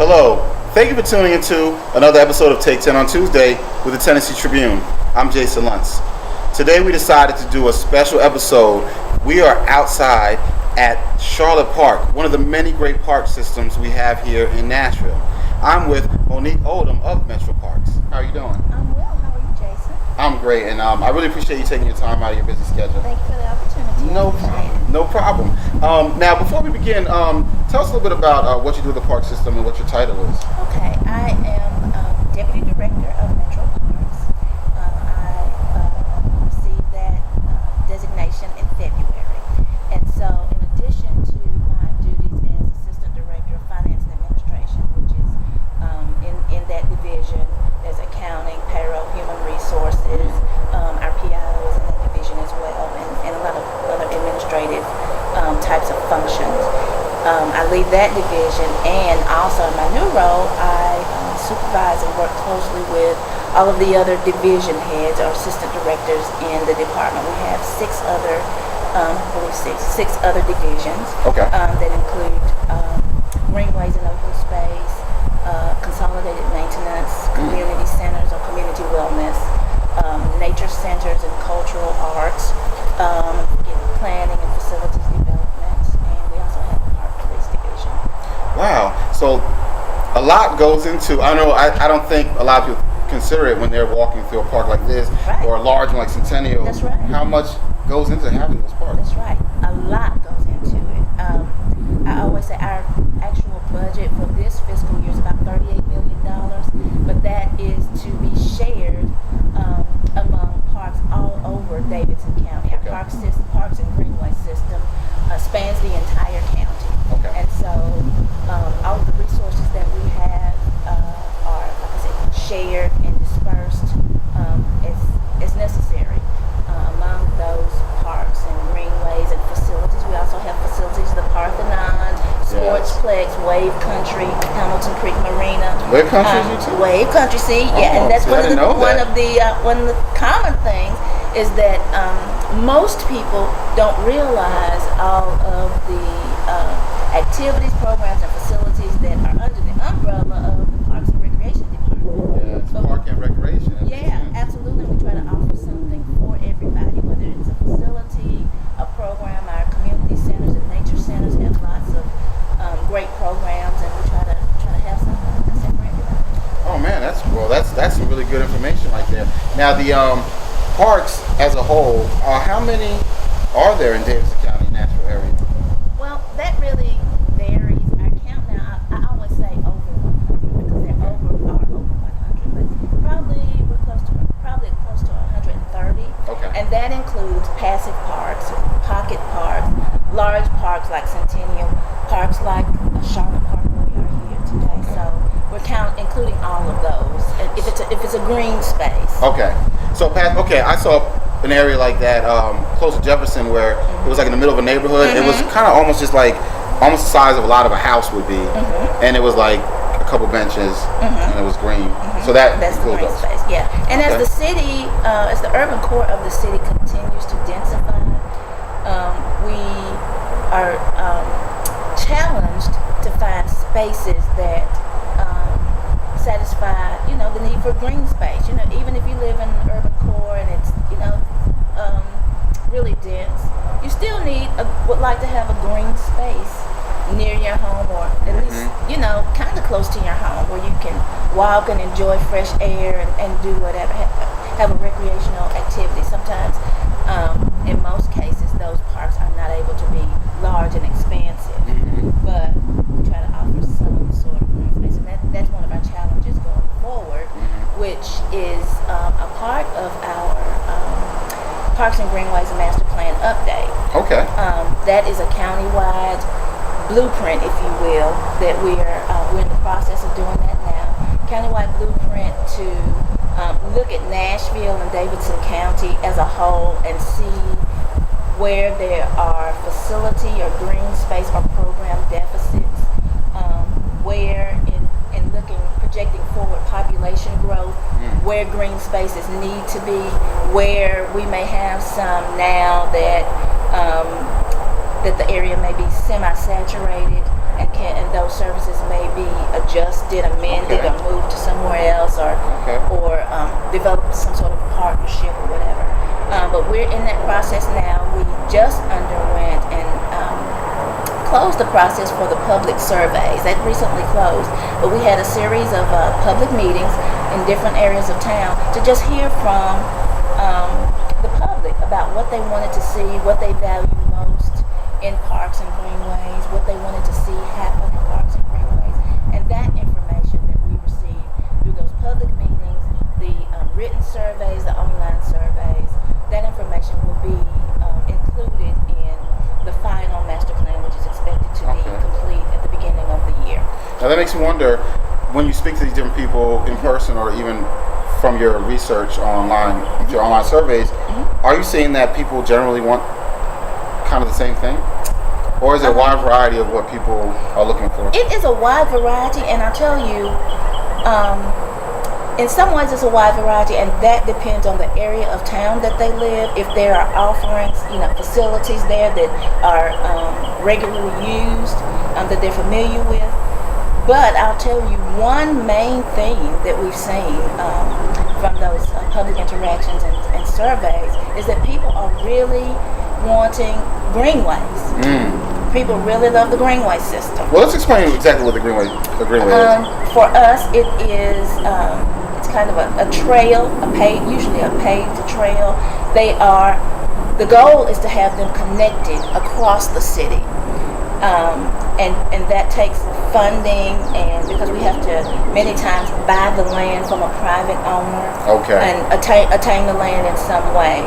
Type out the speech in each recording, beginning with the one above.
Hello, thank you for tuning into another episode of Take 10 on Tuesday with the Tennessee Tribune. I'm Jason Luntz. Today we decided to do a special episode. We are outside at Charlotte Park, one of the many great park systems we have here in Nashville. I'm with Monique Odom of Metro Parks. How are you doing? I'm well. How are you, Jason? I'm great, and I really appreciate you taking your time out of your busy schedule. Thank you for the opportunity. No problem. Now, before we begin, tell us a little bit about what you do with the park system and what your title is. Okay, I am Deputy Director of Metro Parks. I received that designation in February. And so, in addition to my duties as Assistant Director of Finance and Administration, which is in that division, there's accounting, payroll, human resources, our PIO is in that division as well, and a lot of other administrative types of functions. I lead that division, and also in my new role, I supervise and work closely with all of the other division heads or assistant directors in the department. We have six other divisions. Okay. That include greenways and open space, consolidated maintenance, community centers or community wellness, nature centers and cultural arts, planning and facilities development, and we also have a park police division. Wow. So a lot goes into, I don't think a lot of people consider it when they're walking through a park like this, right, or a large one like Centennial. That's right. How much goes into having those parks? That's right. A lot goes into it. I always say our actual budget for this fiscal year is about $38 million, but that is to be shared among parks all over Davidson County. Our parks and greenway system spans the entire county. Okay. And so all of the resources that we have are, like I said, shared and dispersed as necessary among those parks and greenways and facilities. We also have facilities, the Parthenon, Sportsplex, Wave Country, Hamilton Creek Marina. Wave Country, you too? Wave Country, see, yeah, and that's one of the common things is that most people don't realize all of the activities, programs, and facilities that are under the umbrella of the Parks and Recreation Department. Yeah, it's park and recreation. Yeah, absolutely. We try to offer something for everybody, whether it's a facility, a program. Our community centers and nature centers have lots of great programs, and we try to have something like I said for everybody. Oh man, that's some really good information right there. Now the parks as a whole, how many are there in Davidson County, Nashville area? Well, that really varies. Our count now, I always say over 100 because they're over 100, but we're close to 130. Okay. And that includes passive parks, pocket parks, large parks like Centennial, parks like Charlotte Park where we are here today. So we're including all of those. And if it's a green space. Okay. So I saw an area like that close to Jefferson where it was like in the middle of a neighborhood. It was kind of almost the size of a lot of a house would be, and it was like a couple benches, and it was green. So that's the green space, yeah. And as the city, as the urban core of the city continues to densify, we are challenged to find spaces that satisfy, the need for green space. Even if you live in an urban core and it's, really dense, you still would like to have a green space near your home, or at least, kind of close to your home, where you can walk and enjoy fresh air and do whatever, have a recreational activity. Sometimes, in most cases, those parks are not able to be large and expansive, but we try to offer some sort of green space, and that's one of our challenges going forward, which is a part of our Parks and Greenways Master Plan update. Okay. That is a countywide blueprint, if you will, that we're in the process of doing that now. Countywide blueprint to look at Nashville and Davidson County as a whole and see where there are facility or green space or program deficits, where in projecting forward population growth, where green spaces need to be, where we may have some now that that the area may be semi-saturated and those services may be just did amend it or moved to somewhere else or developed some sort of partnership or whatever. But we're in that process now. We just underwent and closed the process for the public surveys. That recently closed, but we had a series of public meetings in different areas of town to just hear from the public about what they wanted to see, what they value most in parks and greenways, what they wanted to see happen in parks and greenways. And that information that we received through those public meetings, the written surveys, the online surveys, that information will be included in the final master plan, which is expected to be complete at the beginning of the year. Now that makes me wonder, when you speak to these different people in person or even from your research online, your online surveys, are you seeing that people generally want kind of the same thing? Or is it a wide variety of what people are looking for? It is a wide variety, and I'll tell you, in some ways it's a wide variety, and that depends on the area of town that they live. If there are offerings, facilities there that are regularly used, that they're familiar with. But I'll tell you, one main thing that we've seen from those public interactions and surveys is that people are really wanting greenways. People really love the greenway system. Well, let's explain exactly what the greenway is. For us, it is it's kind of a trail, usually a paved trail. The goal is to have them connected across the city. And that takes funding, and because we have to many times buy the land from a private owner and attain the land in some way.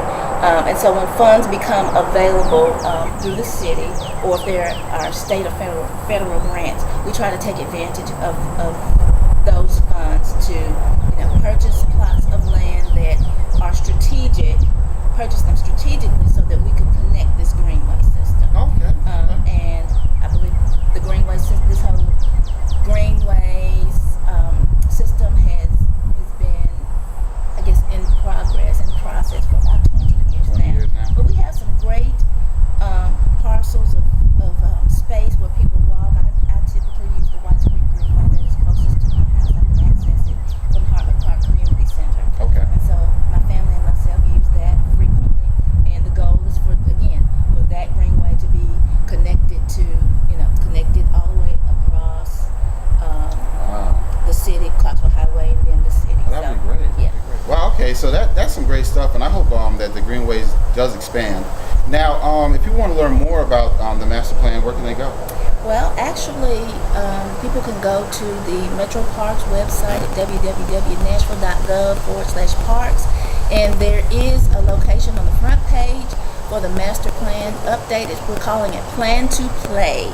And so when funds become available through the city, or if there are state or federal grants, we try to take advantage of those funds to purchase plots of land that are strategic, purchase them strategically so that we can connect this greenway system. And I believe the greenway system, this whole greenways system has been, I guess, in process for about 20 years now. But we have some great parcels of space where people walk. I typically use the White Creek Greenway that is closest to my house. I can access it from Hartman Park Community Center. And so my family and myself use that frequently. And the goal is for that greenway to be connected to, connected all the way across the city, Clarksville Highway, and then the city. That'd be great. Yeah. Wow. Okay. So that's some great stuff, and I hope that the greenways does expand. Now, if you want to learn more about the master plan, where can they go? Well, actually, people can go to the Metro Parks website at www.nashville.gov/parks, and there is a location on the front page for the master plan update. We're calling it Plan to Play.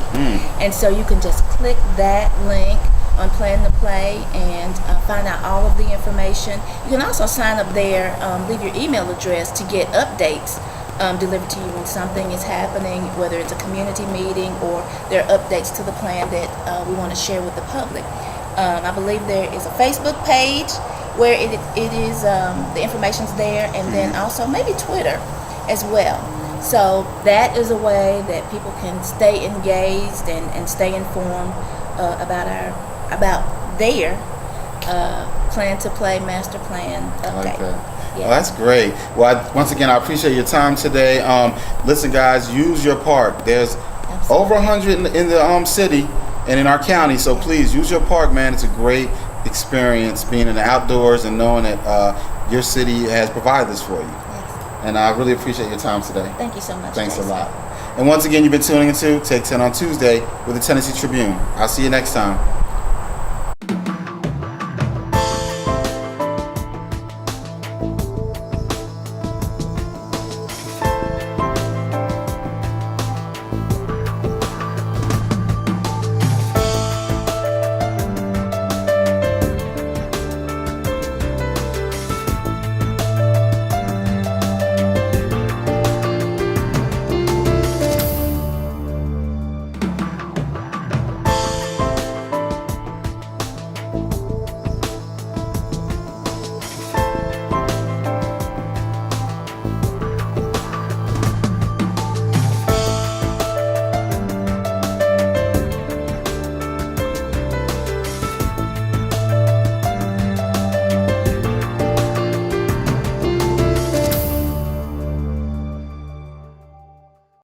And so you can just click that link on Plan to Play and find out all of the information. You can also sign up there, leave your email address to get updates delivered to you when something is happening, whether it's a community meeting or there are updates to the plan that we want to share with the public. I believe there is a Facebook page where it is the information's there, and then also maybe Twitter as well. So that is a way that people can stay engaged and stay informed about their Plan to Play master plan update. I like that. Well, that's great. Well, once again, I appreciate your time today. Listen, guys, use your park. There's over 100 in the city and in our county, so please use your park, man. It's a great experience being in the outdoors and knowing that your city has provided this for you. And I really appreciate your time today. Thank you so much. Thanks a lot. And once again, you've been tuning into Take 10 on Tuesday with the Tennessee Tribune. I'll see you next time.